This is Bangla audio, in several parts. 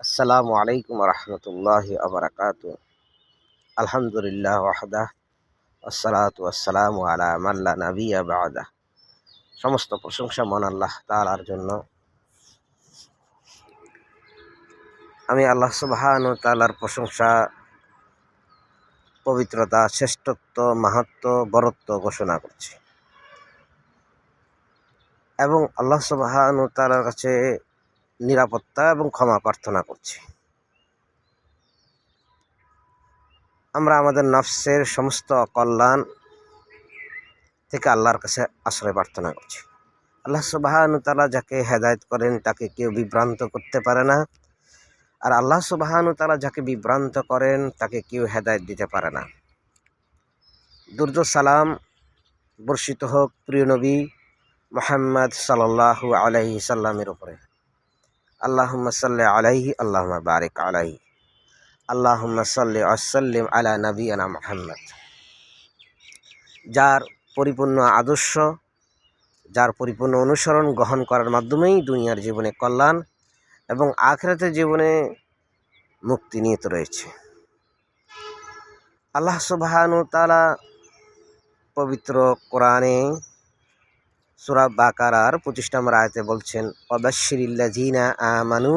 আসসালামু আলাইকুম রহমতুল্লাহি আবরাকাতু। আলহামদুলিল্লাহ ওয়াহদাহ আসসালাতু আসসালামু আলা মাল্লা নাবিয়্যা বা'দাহ। সমস্ত প্রশংসা মহান আল্লাহ তাআলার জন্য। আমি আল্লাহ সুবহানাহু ওয়া তাআলার প্রশংসা, পবিত্রতা, শ্রেষ্ঠত্ব, মাহাত্ম্য, বরত্ব ঘোষণা করছি এবং আল্লাহ সুবহানাহু ওয়া তাআলার কাছে নিরাপত্তা এবং ক্ষমা প্রার্থনা করছি। আমরা আমাদের নফসের সমস্ত অকল্যাণ থেকে আল্লাহর কাছে আশ্রয় প্রার্থনা করছি। আল্লাহ সুবহানাহু ওয়া তাআলা যাকে হেদায়েত করেন তাকে কেউ বিভ্রান্ত করতে পারে না, আর আল্লাহ সুবহানাহু ওয়া তাআলা যাকে বিভ্রান্ত করেন তাকে কেউ হেদায়েত দিতে পারে না। দুরূদ ও সালাম বর্ষিত হোক প্রিয় নবী মুহাম্মদ সাল্লাল্লাহু আলাইহি সাল্লামের উপরে। আল্লাহুম্মা সাল্লি আলাইহি আল্লাহুম্মা বারিক আলাইহি আল্লাহুম্মা সাল্লি ওয়া সাল্লিম আলা নাবিয়িনা মুহাম্মদ। যার পরিপূর্ণ আদর্শ, যার পরিপূর্ণ অনুসরণ গ্রহণ করার মাধ্যমেই দুনিয়ার জীবনে কল্যাণ এবং আখিরাতের জীবনে মুক্তি নিহিত রয়েছে। আল্লাহ সুবহানাহু ওয়া তাআলা পবিত্র কোরআনে সূরা বাকারার 25 নম্বর আয়াতে বলছেন, ওয়াবাশশিরিল্লাযীনা আমানু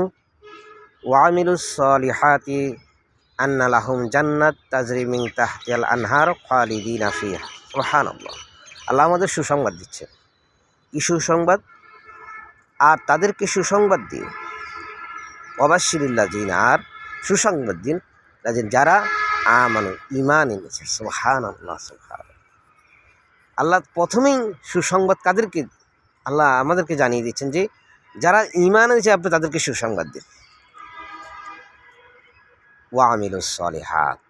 ওয়া আমিলুস সলিহাতি আন্না লাহুম জান্নাত তাজরি মিন তাহতিহাল আনহার খালিদিনা ফিহা। সুবহানাল্লাহ। আল্লাহ আমাদের সুসংবাদ দিচ্ছে। কি সুসংবাদ? আর তাদেরকে সুসংবাদ দিন। ওয়াবাশশিরিল্লাযীনা, আর সুসংবাদ দিন যারা আমানু, ঈমান এনেছে। সুবহানাল্লাহ, সুবহানাল্লাহ। আল্লাহ প্রথমেই সুসংবাদ কাদেরকে? আল্লাহ আমাদেরকে জানিয়ে দিচ্ছেন যে যারা ঈমান এনেছে আপনি তাদেরকে সুসংবাদ দিন। ওয়া আমিলুস সলিহাত,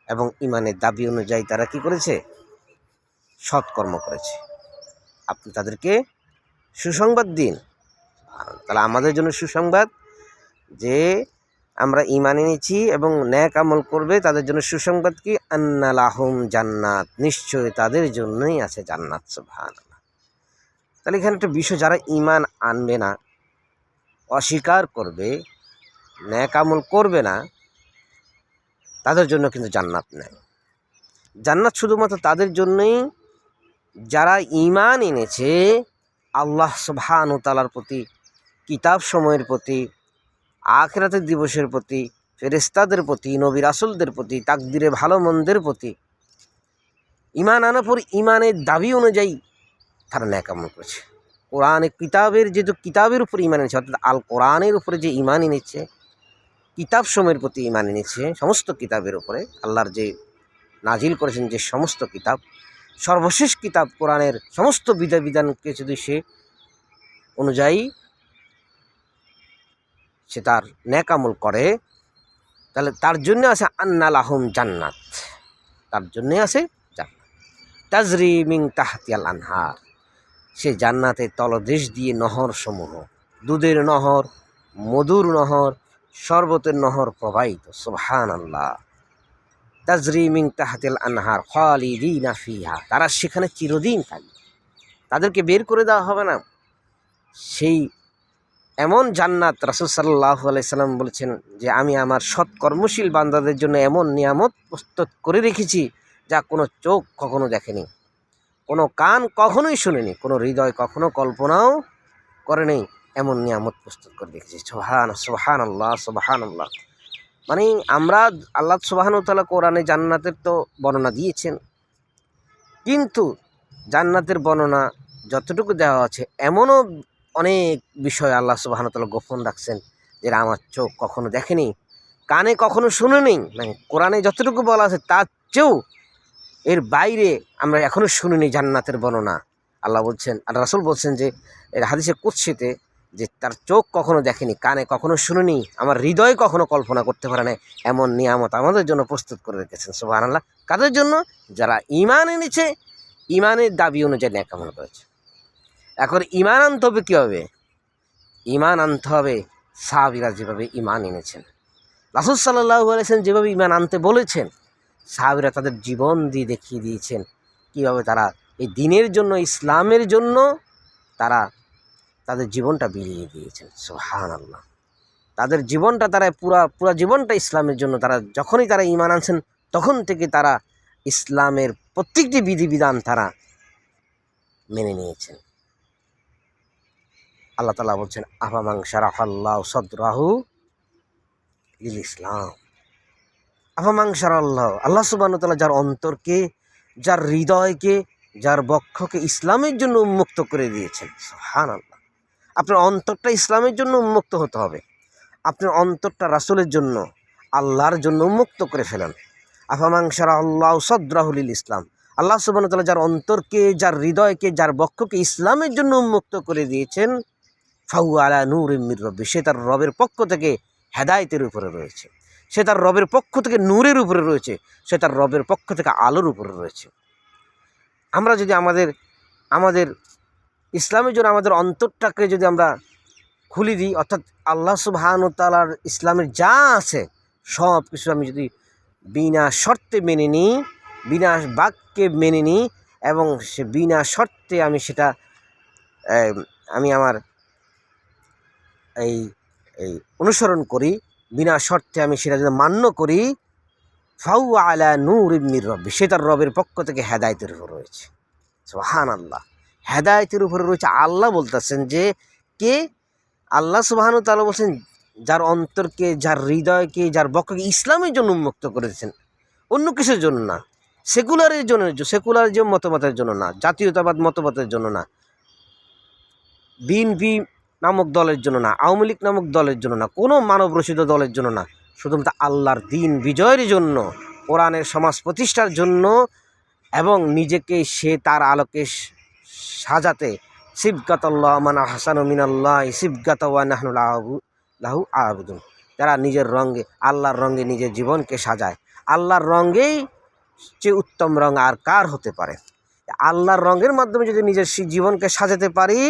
এবং ঈমানের দাবি অনুযায়ী তারা কি করেছে? সৎকর্ম করেছে। আপনি তাদেরকে সুসংবাদ দিন। তাহলে আমাদের জন্য সুসংবাদ যে আমরা ঈমান এনেছি এবং নেক আমল করবে, তাদের জন্য সুসংবাদ কি? আন্না লাহুম জান্নাত, নিশ্চয়ই তাদের জন্যই আছে জান্নাত। সুবহানাল্লাহ। তাহলে এখানে একটা বিষয়, যারা ঈমান আনবে না, অস্বীকার করবে, নেক আমল করবে না, তাদের জন্য কিন্তু জান্নাত নেই। জান্নাত শুধুমাত্র তাদের জন্যই যারা ঈমান এনেছে আল্লাহ সুবহানাহু ওয়া তাআলার প্রতি, কিতাব সময়ের প্রতি, আখিরাতের দিবসের প্রতি, ফেরেশতাদের প্রতি, নবী রাসূলদের প্রতি, তাকদীরে ভালো মন্দের প্রতি ঈমান আনার পর ঈমানের দাবি অনুযায়ী তারা নেক আমল করেছে। কোরআনে কিতাবের কিতাবের উপর ঈমান এনেছে, অর্থাৎ আল কোরআনের উপরে যে ঈমান এনেছে, কিতাব সময়ের প্রতি ঈমান এনেছে, সমস্ত কিতাবের উপরে আল্লাহর যে নাজিল করেছেন যে সমস্ত কিতাব, সর্বশেষ কিতাব কোরআনের সমস্ত বিধানকে যদি সে অনুযায়ী সে তার নেক আমল করে, তাহলে তার জন্য আছে আন্না লাহুম জান্নাত, তার জন্যে আছে জান্নাত। তাজরি মিন তাহতিহাল আনহার, সে জান্নাতের তলদেশ দিয়ে নহর সমূহ, দুধের নহর, মধুর নহর, শরবতের নহর প্রবাহিত। সুবহানাল্লাহ। তাজরি মিন তাহতিল আনহার খালিদিনা ফিহা, তারা সেখানে চিরদিন থাকবে, তাদেরকে বের করে দেওয়া হবে না। সেই এমন জান্নাত, রাসূল সাল্লাল্লাহু আলাইহি সাল্লাম বলেছেন যে আমি আমার সৎকর্মশীল বান্দাদের জন্য এমন নিয়ামত প্রস্তুত করে রেখেছি যা কোনো চোখ কখনো দেখেনি, কোনো কান কখনোই শুনেনি, কোনো হৃদয় কখনো কল্পনাও করেনি, এমন নিয়ামত প্রস্তুত করে রেখেছি। সুবহানাল্লাহ, সুবহানাল্লাহ। মানে আমরা আল্লাহ সুবহানাহু ওয়া তাআলা কোরআনে জান্নাতের তো বর্ণনা দিয়েছেন, কিন্তু জান্নাতের বর্ণনা যতটুকু দেওয়া আছে এমনও অনেক বিষয় আল্লাহ সুবহানাহু ওয়া তাআলা গোপন রাখছেন, যেটা আমার চোখ কখনো দেখেনি, কানে কখনো শুনেনি। মানে কোরআনে যতটুকু বলা আছে তার চেয়েও এর বাইরে আমরা এখনও শুনিনি জান্নাতের বর্ণনা। আল্লাহ বলছেন, আর রাসূল বলছেন যে এর হাদিসে কুদসিতে, যে তার চোখ কখনো দেখেনি, কানে কখনো শুনেনি, আমার হৃদয় কখনো কল্পনা করতে পারে না, এমন নিয়ামত আমাদের জন্য প্রস্তুত করে রেখেছেন। সুবহানাল্লাহ। কাদের জন্য? যারা ঈমান এনেছে, ঈমানের দাবি অনুযায়ী নেক আমল করেছে। এখন ঈমান আনতে হবে কীভাবে? ঈমান আনতে হবে সাহাবীরা যেভাবে ঈমান এনেছেন, রাসূল সাল্লাল্লাহু আলাইহি ওয়াসাল্লাম যেভাবে ঈমান আনতে বলেছেন, সাহাবীরা তাদের জীবন দিয়ে দেখিয়ে দিয়েছেন কীভাবে তারা এই দ্বীনের জন্য, ইসলামের জন্য তারা তাদের জীবনটা বিলিয়ে দিয়েছেন। সুবহানাল্লাহ। তাদের জীবনটা তারা পুরা জীবনটা ইসলামের জন্য, তারা যখনই তারা ঈমান আনছেন তখন থেকে তারা ইসলামের প্রত্যেকটি বিধিবিধান তারা মেনে নিয়েছেন। আল্লাহ তাআলা বলছেন আফামান শারাহাল্লাহু সাদরাহু লিল ইসলাম। আফামান শারাহাল্লাহু, আল্লাহ সুবহানাহু ওয়া তাআলা যার অন্তরকে, যার হৃদয়কে, যার বক্ষকে ইসলামের জন্য উন্মুক্ত করে দিয়েছেন। সুবহানাল্লাহ। আপনার অন্তরটা ইসলামের জন্য উন্মুক্ত হতে হবে। আপনার অন্তরটা রাসূলের জন্য, আল্লাহর জন্য উন্মুক্ত করে ফেলেন। আফামান শারাহাল্লাহু সাদরাহু লিল ইসলাম। আল্লাহ সুবহানাহু ওয়া তাআলা যার অন্তরকে, যার হৃদয়কে, যার বক্ষকে ইসলামের জন্য উন্মুক্ত করে দিয়েছেন, ফাহুয়া আলা নূরিম মির রাব্বি, সে তার রবের পক্ষ থেকে হেদায়েতের উপরে রয়েছে, সে তার রবের পক্ষ থেকে নূরের উপরে রয়েছে, সে তার রবের পক্ষ থেকে আলোর উপরে রয়েছে। আমরা যদি আমাদের ইসলামের জন্য আমাদের অন্তরটাকে যদি আমরা খুলে দিই, অর্থাৎ আল্লাহ সুবহানাহু ওয়া তাআলার ইসলামের যা আছে সব কিছু আমি যদি বিনা শর্তে মেনে নিই, বিনা বাক্যে মেনে নিই, এবং সে বিনা শর্তে আমি সেটা আমি আমার এই অনুসরণ করি, বিনা শর্তে আমি সেটা যদি মান্য করি, ফাহুয়া আলা নূরিম মির রাব্বি, সে তার রবের পক্ষ থেকে হেদায়েতের উপর রয়েছে। সুবহানাল্লাহ। হেদায়েতের উপরে রয়েছে। আল্লাহ বলতেছেন যে কে? আল্লাহ সুবহানাহু ওয়া তাআলা বলছেন যার অন্তরকে, যার হৃদয়কে, যার বক্ষকে ইসলামের জন্য উন্মুক্ত করেছেন, অন্য কিছুর জন্য না, সেকুলারের জন্য, সেকুলার যে মতবাদের জন্য না, জাতীয়তাবাদ মতবাদের জন্য না, বিএনপি নামক দলের জন্য না, আওয়ামী লীগ নামক দলের জন্য না, কোনো মানব রচিত দলের জন্য না, শুধুমাত্র আল্লাহর দ্বীন বিজয়ের জন্য, কোরআনের সমাজ প্রতিষ্ঠার জন্য, এবং নিজেকে সে তার আলোকে সাজাতে, সিবগাতাল্লাহ মান আহসানু মিনাল্লাহ সিবগাতা ওয়া নাহনু লাহু আবিদুন, যারা নিজের রঙে, আল্লাহর রঙে নিজের জীবনকে সাজায়। আল্লাহর রঙেই যে উত্তম রঙ আর কার হতে পারে? আল্লাহর রঙের মাধ্যমে যদি নিজের জীবনকে সাজাতে পারি,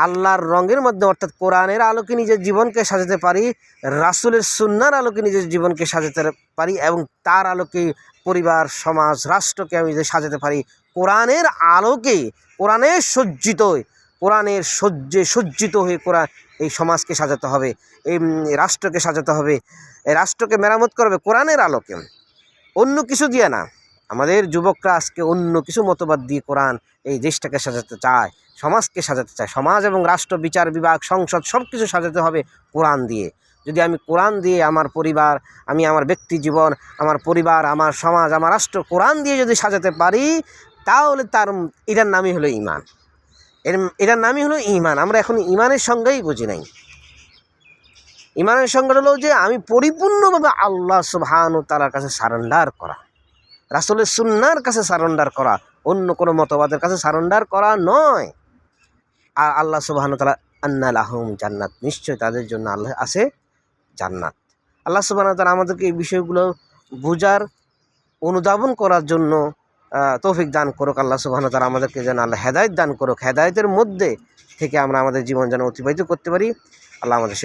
আল্লাহর রঙের মাধ্যমে অর্থাৎ কোরআনের আলোকে নিজের জীবনকে সাজাতে পারি, রাসূলের সুন্নাহর আলোকে নিজের জীবনকে সাজাতে পারি, এবং তার আলোকে পরিবার, সমাজ, রাষ্ট্রকে আমি যদি সাজাতে পারি, কোরআনের আলোকে, কোরআনের সজ্জিত হয়ে কোরআন এই সমাজকে সাজাতে হবে, এই রাষ্ট্রকে সাজাতে হবে, এই রাষ্ট্রকে মেরামত করবে কোরআনের আলোকে, অন্য কিছু দিয়ে না। আমাদের যুবকরা আজকে অন্য কিছু মতবাদ দিয়ে কোরআন এই দেশটাকে সাজাতে চায়, সমাজকে সাজাতে চায়। সমাজ এবং রাষ্ট্র, বিচার বিভাগ, সংসদ সব কিছু সাজাতে হবে কোরআন দিয়ে। যদি আমি কোরআন দিয়ে আমার পরিবার, আমি আমার ব্যক্তি জীবন, আমার পরিবার, আমার সমাজ, আমার রাষ্ট্র কোরআন দিয়ে যদি সাজাতে পারি, তাহলে এটার নামই হলো ঈমান। এটার নামই হলো ঈমান। আমরা এখন ঈমানের সংজ্ঞাই বুঝি নাই। ঈমানের সংজ্ঞা হলো যে আমি পরিপূর্ণভাবে আল্লাহ সুবহানাহু ওয়া তাআলার কাছে সারেন্ডার করা, রাসূলের সুন্নাহর কাছে সারেন্ডার করা, অন্য কোনো মতবাদের কাছে সারেন্ডার করা নয়। আর আল্লাহ সুবহানাহু ওয়া তাআলা আন্না লাহুম জান্নাত, নিশ্চয় তাদের জন্য আল্লাহ আছে জান্নাত। আল্লাহ সুবহানাহু ওয়া তাআলা আমাদেরকে এই বিষয়গুলো বুঝার, অনুধাবন করার জন্য তৌফিক দান করুক। আল্লাহ সুবহানাহু ওয়া তাআলা আমাদেরকে যেন আল্লাহ হেদায়েত দান করুক, হেদায়েতের মধ্যে থেকে আমরা আমাদের জীবন যেন অতিবাহিত করতে পারি। আল্লাহ আমাদের